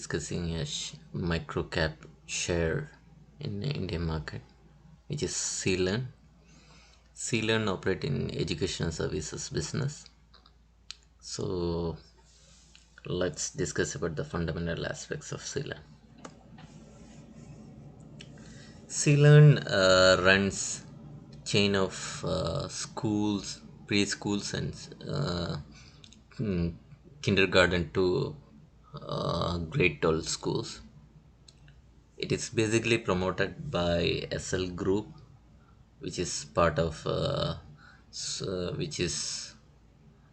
Discussing a micro cap share in the Indian market, which is CLearn. CLearn operate in educational services business. So let's discuss about the fundamental aspects of CLearn. CLearn runs chain of schools, preschools, and mm, kindergarten to grade 12 schools. It is basically promoted by SL Group, which is part of which is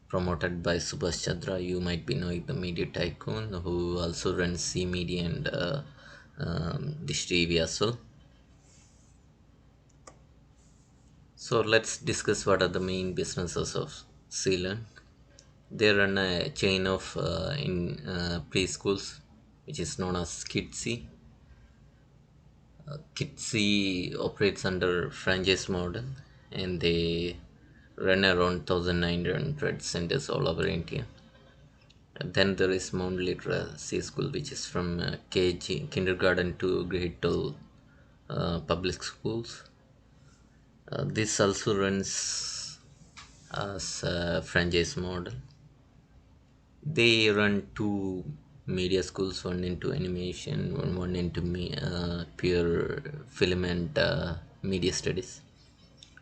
promoted by Subhash Chandra. You might be knowing the media tycoon who also runs C Media and Dish TV as well. So let's discuss what are the main businesses of Ceylon. They run a chain of in preschools, which is known as Kitsy. Kitsy operates under franchise model, and they run around 1,900 centers all over India. And then there is Mount Literacy School, which is from KG kindergarten to grade 12 public schools. This also runs as a franchise model. They run two media schools, one into animation, one into pure film and media studies.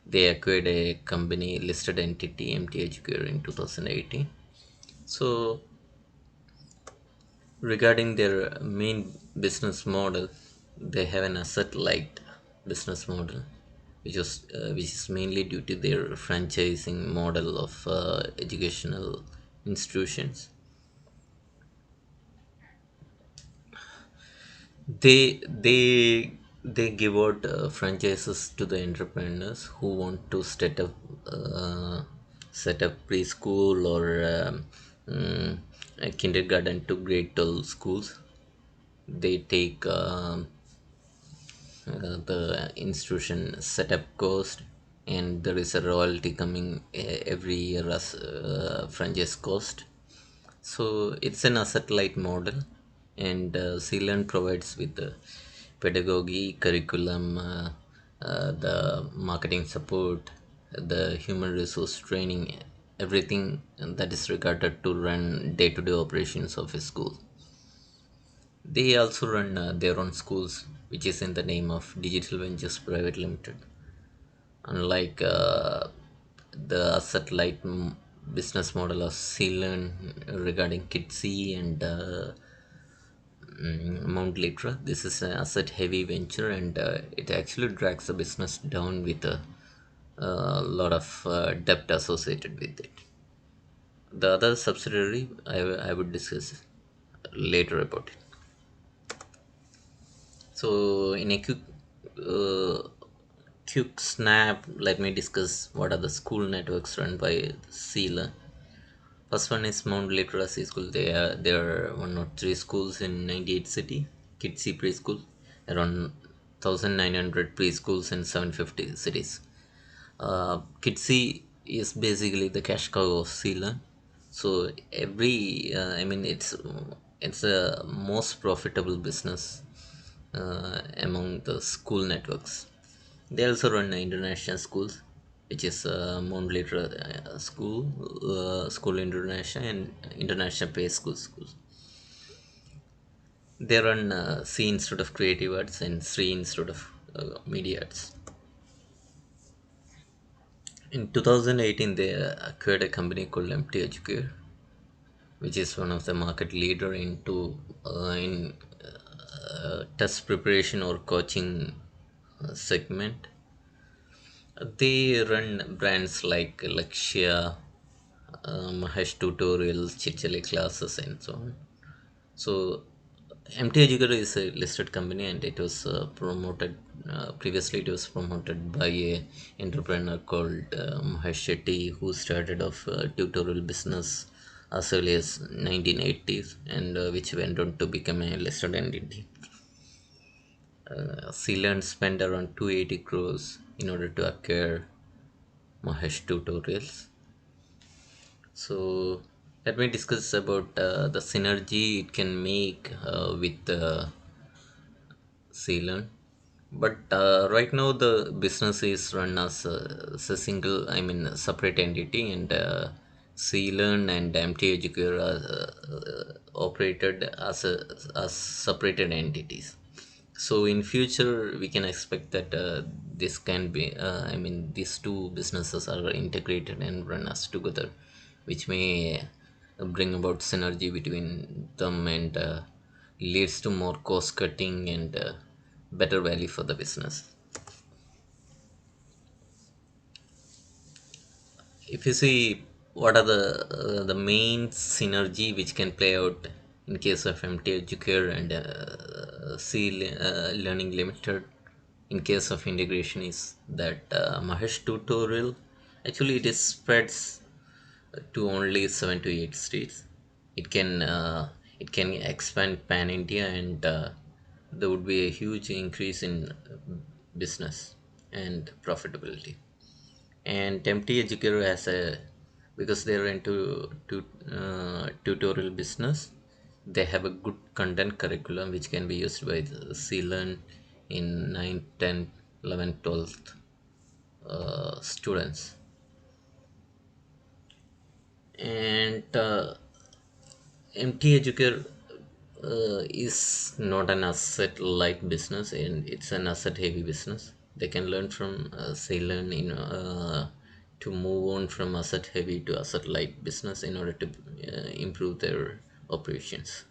They acquired a company listed entity MT Educare in 2018. So regarding their main business model, they have an asset light business model, which is mainly due to their franchising model of educational institutions. They give out franchises to the entrepreneurs who want to set up preschool or a kindergarten to grade 12 schools. They take the institution setup cost, and there is a royalty coming every year as franchise cost. So it's an asset light model, and Sealand provides with the pedagogy, curriculum, the marketing support, the human resource training, everything that is regarded to run day-to-day operations of a school. They also run their own schools, which is in the name of Digital Ventures Private Limited. Unlike the asset light business model of Sealand regarding Kitsy and Mount Litra, this is an asset heavy venture, and it actually drags the business down with a lot of debt associated with it. The other subsidiary I would discuss later about it. So, in a quick snap, let me discuss what are the school networks run by SEALA. First one is Mount Literacy School. There are 103 schools in 98 city. Kitsy preschool, around 1,900 preschools in 750 cities. Kitsy is basically the cash cow of SEALA. So it's a most profitable business among the school networks. They also run international schools, which is Mount Liter School International, and International Pay Schools. They run C Institute of Creative Arts and Sri Institute of Media Arts. In 2018, they acquired a company called MT Educare, which is one of the market leader in test preparation or coaching segment. They run brands like Lakshya, Mahesh tutorials, Chichali classes, and so on. So, MT Educator is a listed company, and it was promoted. Previously, it was promoted by a entrepreneur called Mahesh Shetty, who started off tutorial business as early as 1980s, and which went on to become a listed entity. Sealand spent around 280 crores in order to acquire Mahesh tutorials. So Let me discuss about the synergy it can make with Ceylon. But right now, the business is run as a single, I mean, a separate entity, and Ceylon and MT Educare are operated as separated entities. So in future, we can expect that this can be, I mean, these two businesses are integrated and run as together, which may bring about synergy between them and leads to more cost cutting and better value for the business. If you see what are the main synergy which can play out in case of MT Educare and Learning Limited in case of integration is that Mahesh tutorial actually it is spreads to only 7 to 8 states. It can expand pan India and there would be a huge increase in business and profitability. And MT Educator has a because they're into tutorial business, they have a good content curriculum which can be used by the CLearn in 9th, 10th, 11th, 12th students. And MT Educare is not an asset light business and it's an asset heavy business. They can learn from Ceylon to move on from asset heavy to asset light business in order to improve their operations.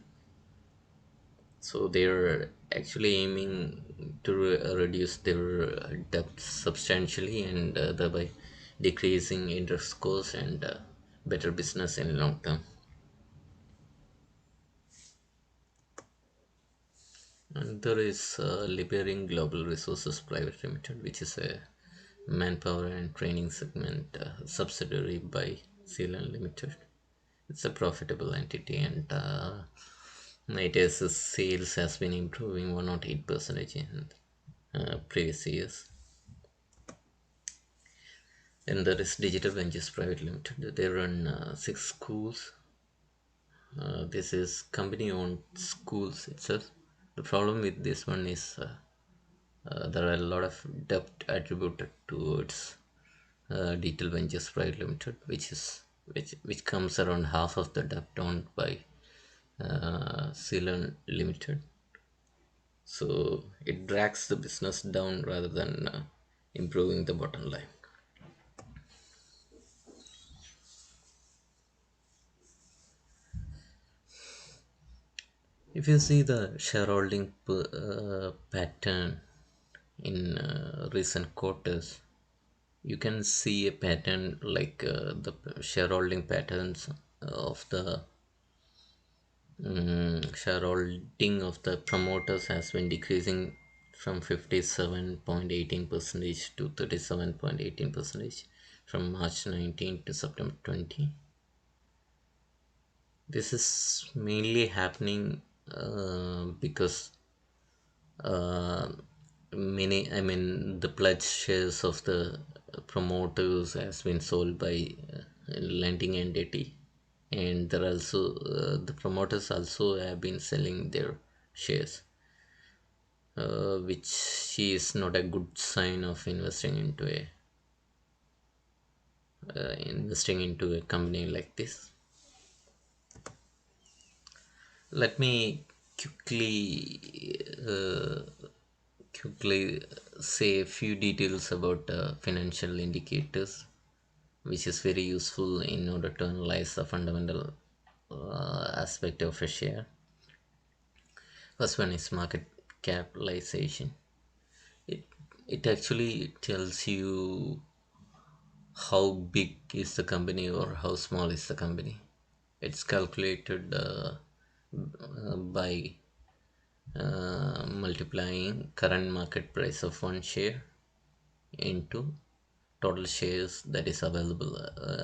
So they're actually aiming to reduce their debt substantially and thereby decreasing interest costs and better business in long term. And there is Libering Global Resources Private Limited, which is a manpower and training segment subsidiary by Ceylon Limited. It's a profitable entity and its sales has been improving 108% in previous years. And there is Digital Ventures Private Limited. They run six schools. This is company owned schools itself. The problem with this one is there are a lot of debt attributed towards Digital Ventures Private Limited, which comes around half of the debt owned by Ceylon Limited. So it drags the business down rather than improving the bottom line. If you see the shareholding pattern in recent quarters, you can see a pattern like the shareholding patterns of the shareholding of the promoters has been decreasing from 57.18 percentage to 37.18 percentage from March 19 to September 20. This is mainly happening because uh, I mean the pledged shares of the promoters has been sold by lending entity, and there also the promoters also have been selling their shares, which is not a good sign of investing into a company like this. Let me quickly say a few details about financial indicators, which is very useful in order to analyze the fundamental aspect of a share. First one is market capitalization. It it actually tells you how big is the company or how small is the company. It's calculated by multiplying current market price of one share into total shares that is available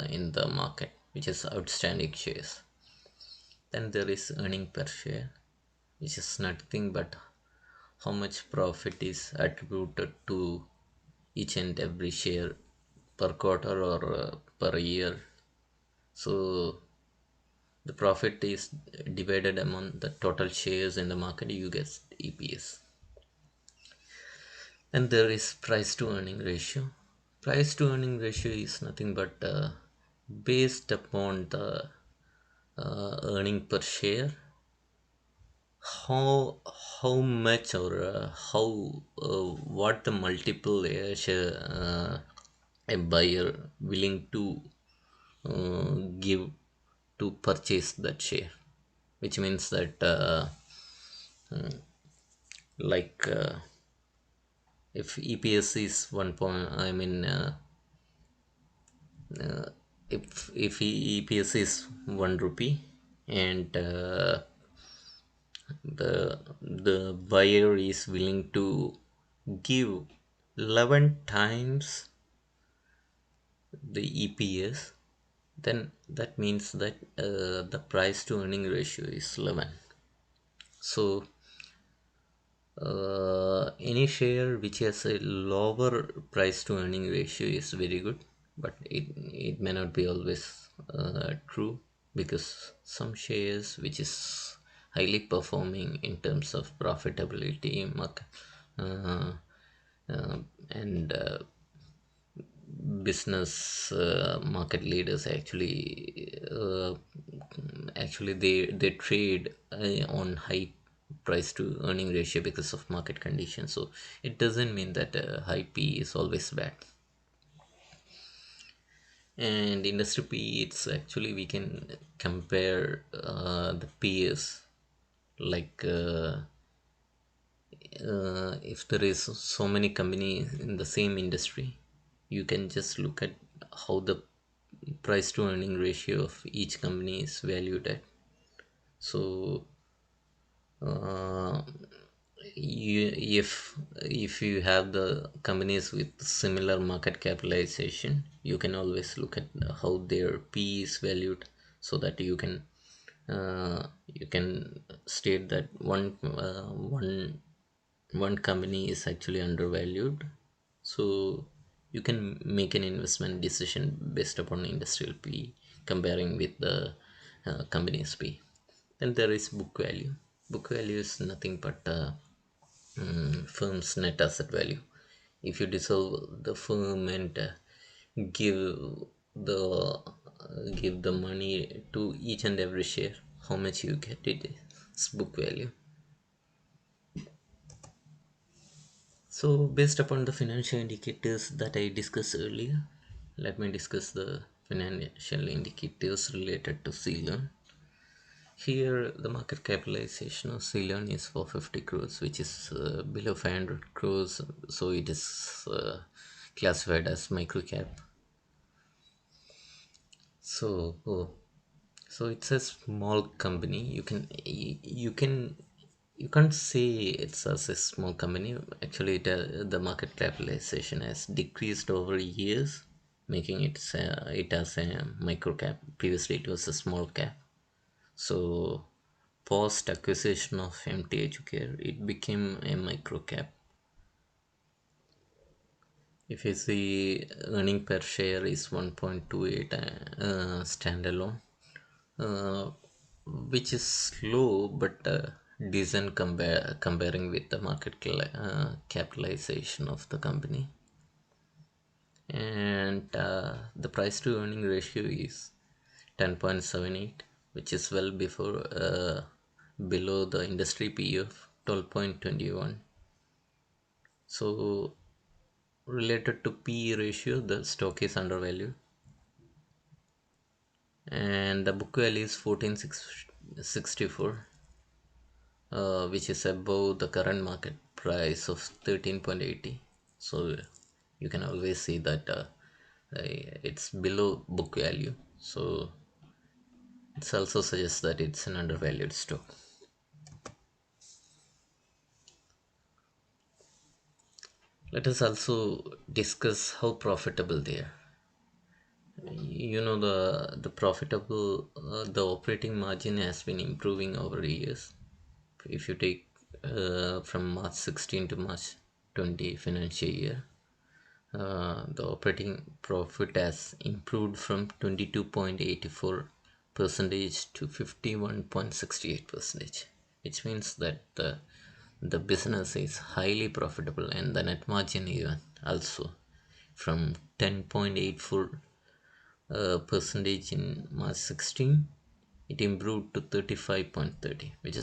in the market, which is outstanding shares. Then there is earning per share, which is nothing but how much profit is attributed to each and every share per quarter or per year. So The profit is divided among the total shares in the market, you get EPS. And there is price to earning ratio. Price to earning ratio is nothing but based upon the earning per share, how much or how what the multiple a buyer willing to give to purchase that share, which means that like if EPS is 1 point, I mean if EPS is 1 rupee, and the buyer is willing to give 11 times the EPS, then that means that the price to earning ratio is 11. So any share which has a lower price to earning ratio is very good, but it may not be always true, because some shares which is highly performing in terms of profitability, uh, uh, and business market leaders actually they trade on high price to earning ratio because of market conditions. So it doesn't mean that high P is always bad. And industry P, it's actually we can compare the peers, like if there is so many companies in the same industry, you can just look at how the price to earning ratio of each company is valued at. So uh, you, if you have the companies with similar market capitalization, you can always look at how their P is valued, so that you can state that one company is actually undervalued. So you can make an investment decision based upon industrial P comparing with the company's P. Then there is book value. Book value is nothing but firm's net asset value. If you dissolve the firm and give the money to each and every share, how much you get, it is book value. So, based upon the financial indicators that I discussed earlier, let me discuss the financial indicators related to Ceylon. Here, the market capitalization of Ceylon is 450 crores, which is below 500 crores, so it is classified as micro cap. So, so it's a small company. You can't say it's as a small company. Actually, the market capitalization has decreased over years, making it as a micro cap. Previously, it was a small cap. So, post acquisition of MTH Care, it became a micro cap. If you see, earning per share is 1.28 standalone, uh, which is low but decent comparing with the market capitalization of the company. And the price to earning ratio is 10.78, which is well before below the industry P of 12.21. So related to P ratio, the stock is undervalued, and the book value is 1464, which is above the current market price of 13.80. So you can always see that it's below book value. So it also suggests that it's an undervalued stock. Let us also discuss how profitable they are. You know, the profitable the operating margin has been improving over the years. If you take from March 16 to March 20 financial year, the operating profit has improved from 22.84% percentage to 51.68 percentage, which means that the business is highly profitable, and the net margin even also from 10.84 percentage in March 16, it improved to 35.30, which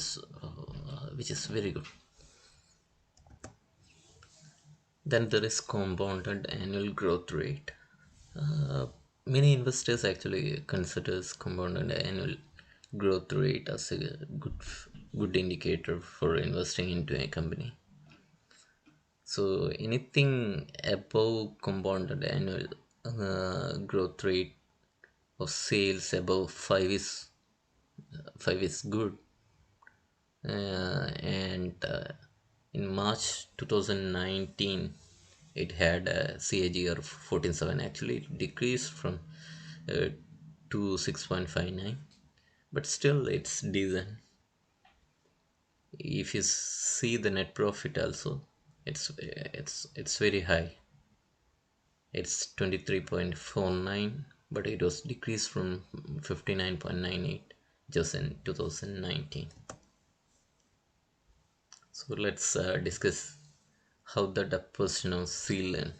is very good. Then there is compounded annual growth rate. Many investors actually considers compounded annual growth rate as a good indicator for investing into a company. So anything above compounded annual growth rate of sales above five is good. And in March 2019, it had a CAGR of 14.7. Actually, it decreased from uh, to 6.59, but still it's decent. If you see the net profit also, it's very high. It's 23.49, but it was decreased from 59.98 just in 2019. So let's discuss how the deposition of seal.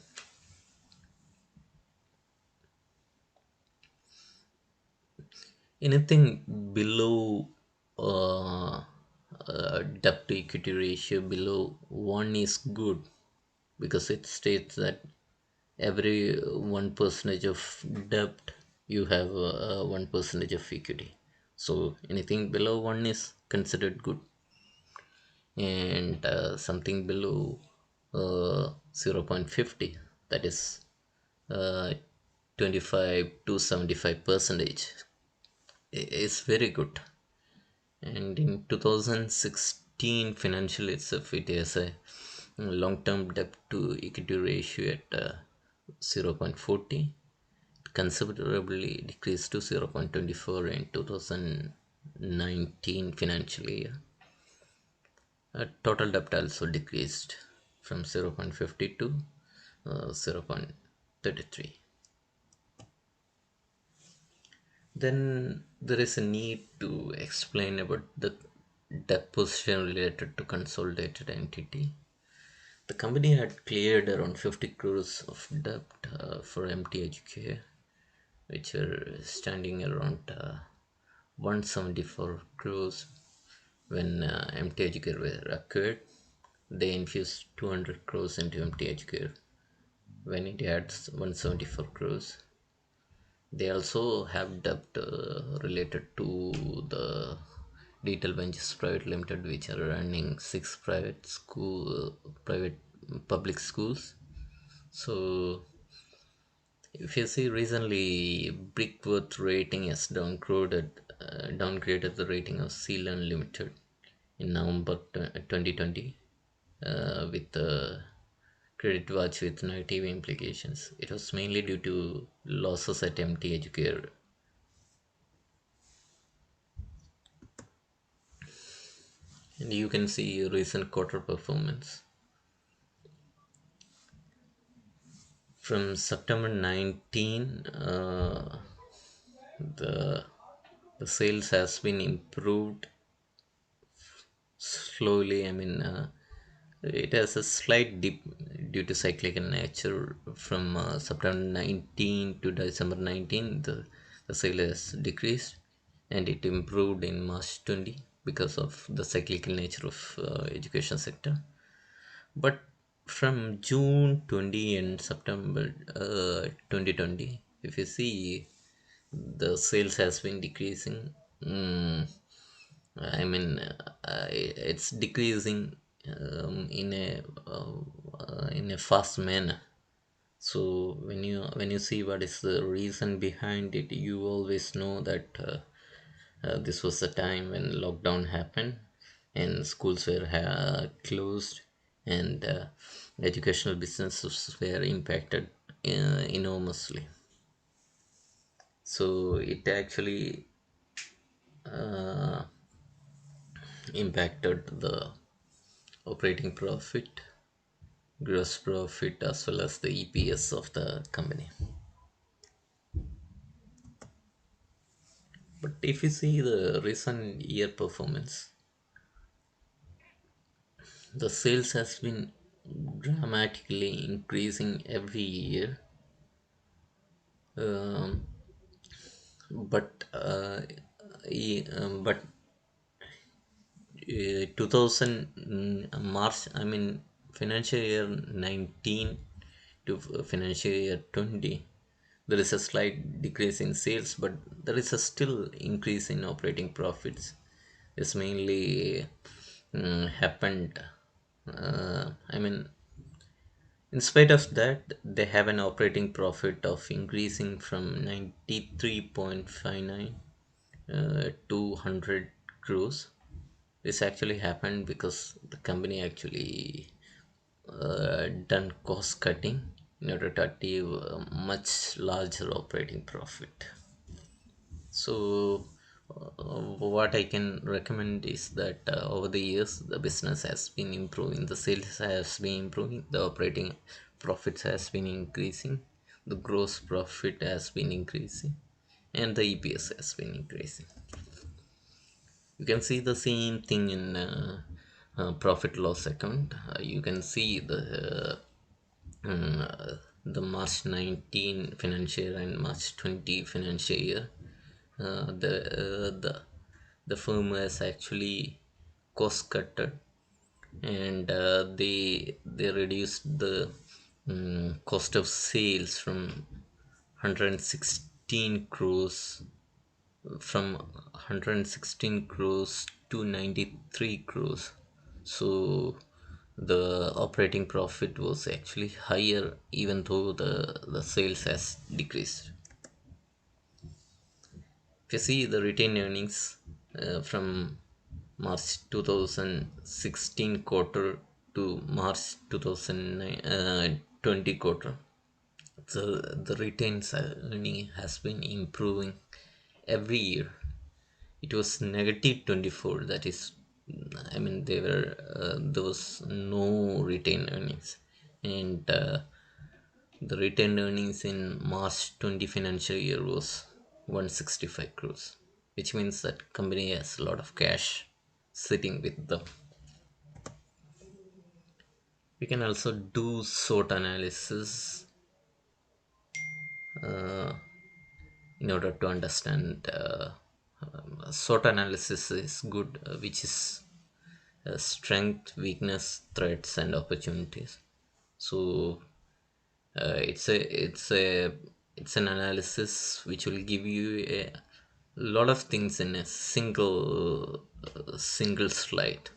Anything below debt to equity ratio below 1 is good, because it states that every 1 percentage of debt you have 1 percentage of equity. So anything below 1 is considered good, and something below 0.50, that is uh, 25 to 75 percentage, is very good. And in 2016 financial itself, it has a long-term debt to equity ratio at 0.40. It considerably decreased to 0.24 in 2019 financial year. Total debt also decreased from 0.50 to 0.33. Then there is a need to explain about the debt position related to consolidated entity. The company had cleared around 50 crores of debt for MTHK, which are standing around 174 crores when MTHK were acquired. They infused 200 crores into MTHK when it had 174 crores. They also have debt related to the Digital Ventures Private Limited, which are running six private public schools. So, if you see recently, Brickworth rating has downgraded the rating of Sealand Limited in November 2020 with credit watch with negative implications. It was mainly due to losses at MT Educare. And you can see recent quarter performance. From September 19, the the sales has been improved slowly. I mean, it has a slight dip due to cyclical nature. From September 19 to December 19, the sale has decreased, and it improved in March 20 because of the cyclical nature of education sector. But from June 20 and September 2020, if you see, the sales has been decreasing. I mean, it's decreasing in a fast manner. So when you see what is the reason behind it, you always know that this was the time when lockdown happened and schools were closed, and educational businesses were impacted enormously. So it actually uh, impacted the operating profit, gross profit, as well as the EPS of the company. But if you see the recent year performance, the sales has been dramatically increasing every year. Um, but 2000 March, I mean financial year 19 to financial year 20, there is a slight decrease in sales, but there is a still increase in operating profits. This mainly happened, I mean, in spite of that, they have an operating profit of increasing from 93.59 to 100 crores. This actually happened because the company actually done cost cutting in order to achieve a much larger operating profit. So, what I can recommend is that over the years, the business has been improving, the sales has been improving, the operating profits has been increasing, the gross profit has been increasing, and the EPS has been increasing. You can see the same thing in profit loss account. You can see the March 19 financial year and March 20 financial year. The firm has actually cost cutted, and they reduced the cost of sales from 116 crores from 116 crores to 93 crores. So the operating profit was actually higher even though the sales has decreased. If you see the retained earnings from March 2016 quarter to March 2020 quarter, the retained earning has been improving every year. It was negative 24, that is, I mean, there was no retained earnings, and the retained earnings in March 20 financial year was 165 crores, which means that company has a lot of cash sitting with them. We can also do SWOT analysis in order to understand. SWOT analysis is good, which is strength, weakness, threats, and opportunities. So it's an analysis which will give you a lot of things in a single slide.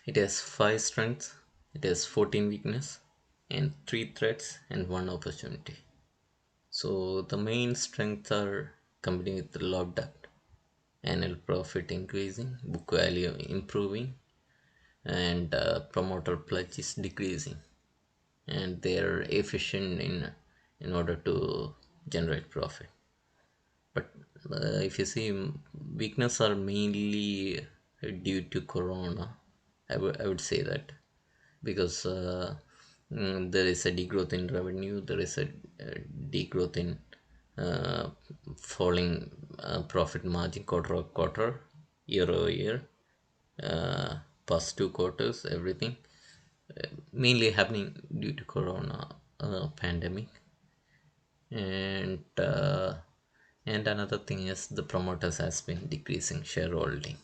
It has five strengths, it has 14 weakness, and three threats and one opportunity. So the main strengths are company with low debt, annual profit increasing, book value improving, and promoter pledge is decreasing, and they're efficient in order to generate profit. But if you see, weakness are mainly due to corona. I would say that because there is a degrowth in revenue, there is a degrowth in uh, falling profit margin quarter over quarter, year over year, past 2 quarters, everything mainly happening due to corona pandemic. And uh, and another thing is the promoters has been decreasing shareholding,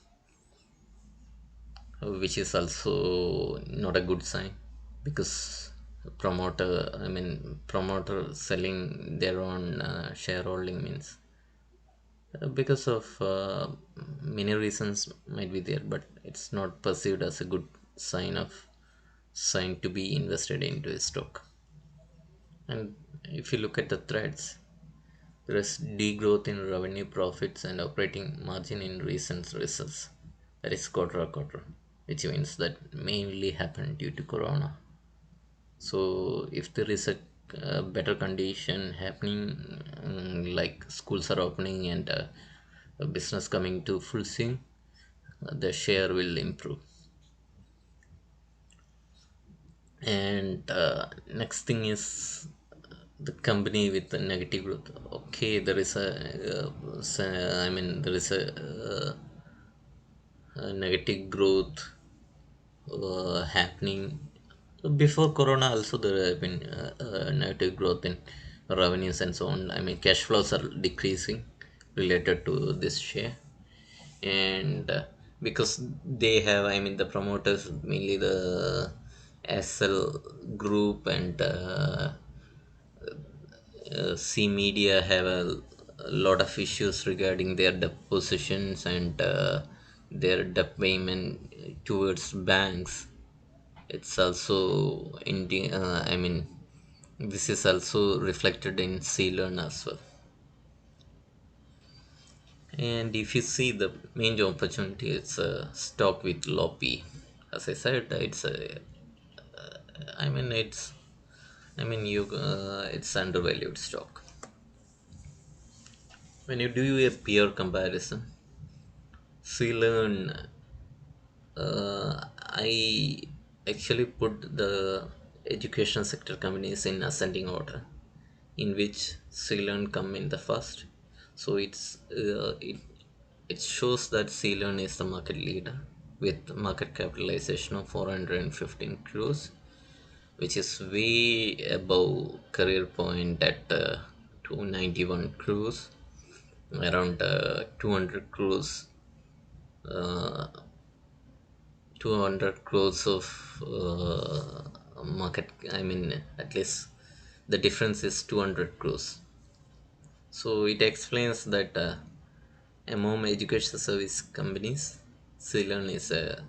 which is also not a good sign, because promoter selling their own shareholding means, because of many reasons might be there, but it's not perceived as a good sign to be invested into a stock. And if you look at the threads, there is degrowth in revenue, profits, and operating margin in recent results. That is quarter on quarter, which means that mainly happened due to corona. So, if there is a better condition happening, like schools are opening and a business coming to full swing, the share will improve. And next thing is the company with the negative growth. Okay, there is a I mean there is a negative growth happening before corona also. There have been negative growth in revenues and so on. I mean cash flows are decreasing related to this share. And because they have, I mean the promoters, mainly the SL group and C Media, have a lot of issues regarding their debt positions and their debt payment towards banks. It's also in the, I mean, this is also reflected in C-Learn as well. And if you see the main opportunity, it's a stock with low P. As I said, it's a, I mean, it's, I mean, it's undervalued stock. When you do a peer comparison, C-Learn, I actually put the education sector companies in ascending order, in which Ceylon come in the first. So it shows that Ceylon is the market leader with market capitalization of 415 crores, which is way above Career Point at 291 crores, around 200 crores, uh, 200 crores of market. I mean, at least the difference is 200 crores. So it explains that among education service companies, Ceylon is a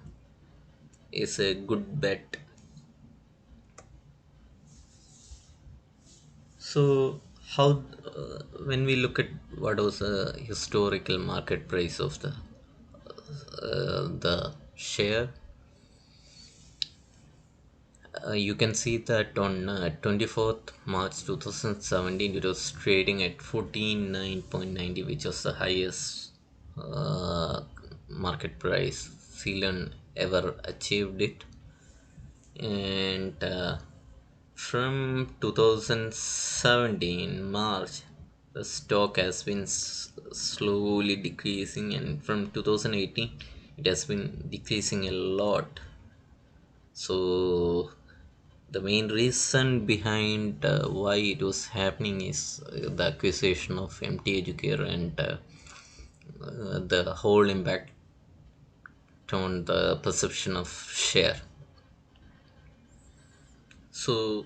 good bet. So how when we look at what was the historical market price of the share, you can see that on 24th March 2017 it was trading at 49.90, which was the highest market price Ceylon ever achieved it. And from 2017 March, the stock has been slowly decreasing, and from 2018 it has been decreasing a lot. So the main reason behind why it was happening is the acquisition of MT Educare and the whole impact on the perception of share. So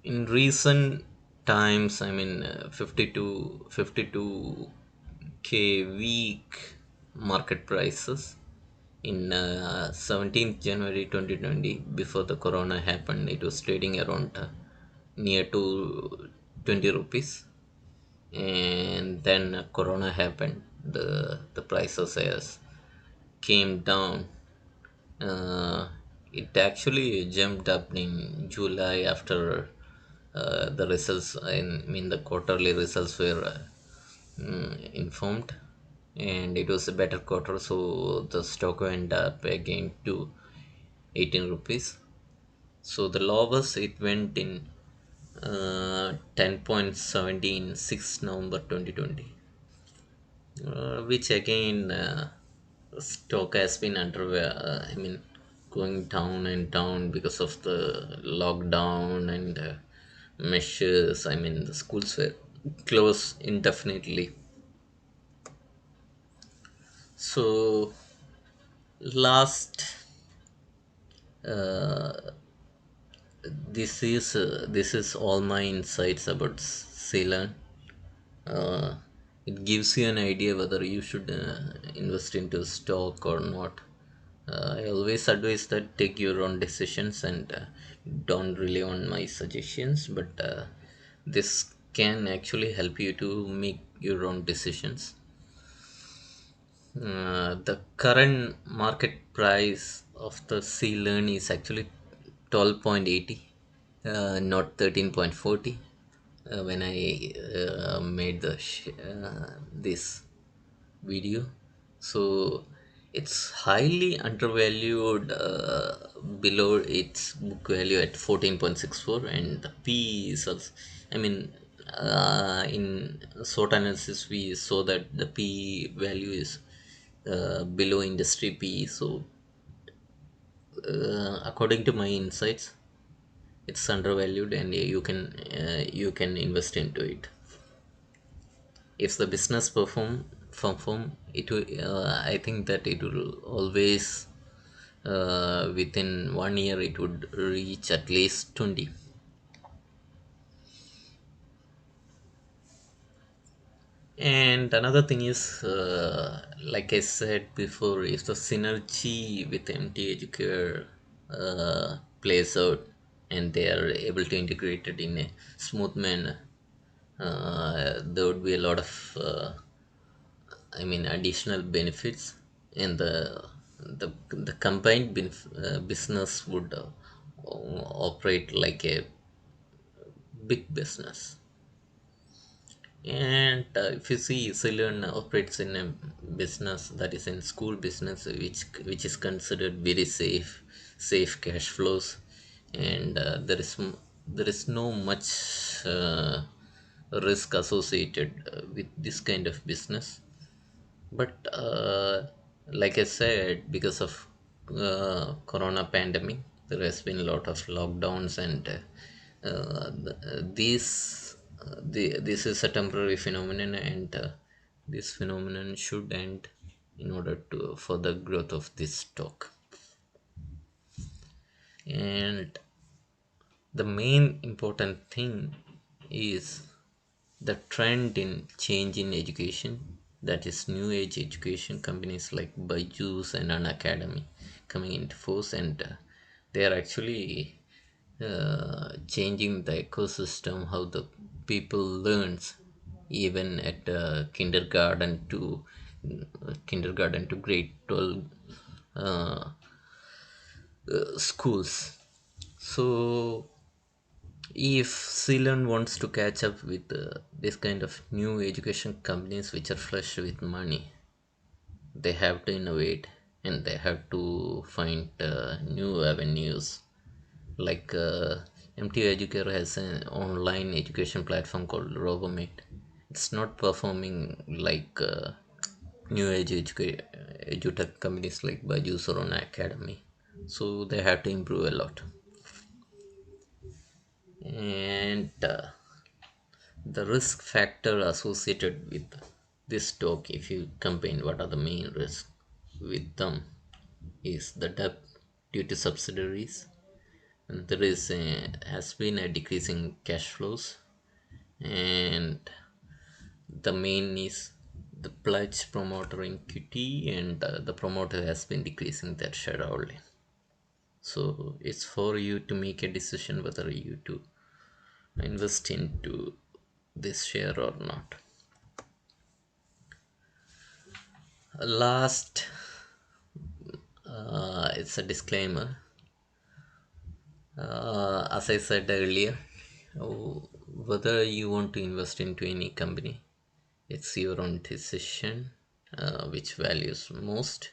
in recent times, I mean 52k week market prices in 17th January 2020, before the corona happened, it was trading around near to 20 rupees. And then corona happened, the prices has came down. uh, it actually jumped up in July after the results, I mean the quarterly results were informed, and it was a better quarter, so the stock went up again to 18 rupees. So the lowest it went in 10.17 6 November 2020, which again stock has been under I mean going down and down because of the lockdown and measures. I mean the schools were closed indefinitely. So last uh, this is all my insights about Ceylon. uh, it gives you an idea whether you should invest into stock or not. I always advise that take your own decisions and don't rely on my suggestions, but this can actually help you to make your own decisions. The current market price of the C learn is actually 12.80, not 13.40. When I made this video, so It's highly undervalued, below its book value at 14.64, and the P is also, I mean, in SWOT analysis, we saw that the P value is below industry P. So, according to my insights, it's undervalued, and you can invest into it. If the business perform, it will, I think that it will always, within 1 year it would reach at least 20. And another thing is, like I said before, if the synergy with MT Educare plays out, and they are able to integrate it in a smooth manner, there would be a lot of, additional benefits, and the combined business would operate like a big business. And if you see, Ceylon operates in a business that is in school business, which is considered very safe cash flows, and there is no much risk associated with this kind of business. But like I said, because of corona pandemic, there has been a lot of lockdowns, and this is a temporary phenomenon, and this phenomenon should end in order to for the growth of this stock. And the main important thing is the trend in change in education, that is new age education companies like Byju's and an academy coming into force, and they are actually changing the ecosystem, how the people learns, even at kindergarten to grade 12 uh, schools. So if Ceylon wants to catch up with this kind of new education companies which are flush with money, they have to innovate, and they have to find new avenues. Like MT Educare has an online education platform called Robomate. It's not performing like new age edutech companies like Byju's or an academy. So they have to improve a lot. And the risk factor associated with this stock, if you combine what are the main risks with them, is the debt due to subsidiaries, and has been a decrease in cash flows, and the main is the pledge promoter equity, and the promoter has been decreasing their shareholding. So it's for you to make a decision whether you to invest into this share or not. Last, it's a disclaimer. As I said earlier, whether you want to invest into any company, it's your own decision, which values most.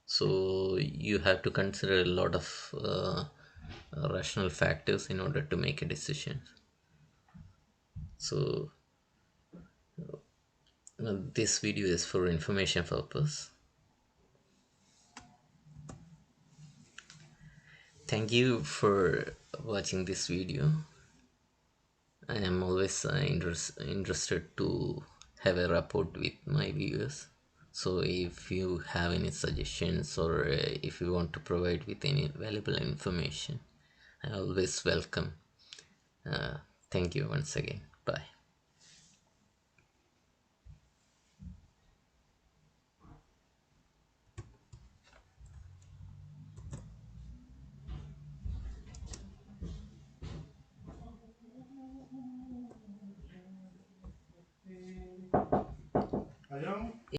So you have to consider a lot of rational factors in order to make a decision. So this video is for information purpose. Thank you for watching this video. I am always interested to have a rapport with my viewers. So if you have any suggestions, or if you want to provide with any valuable information, I always welcome. Thank you once again. Bye.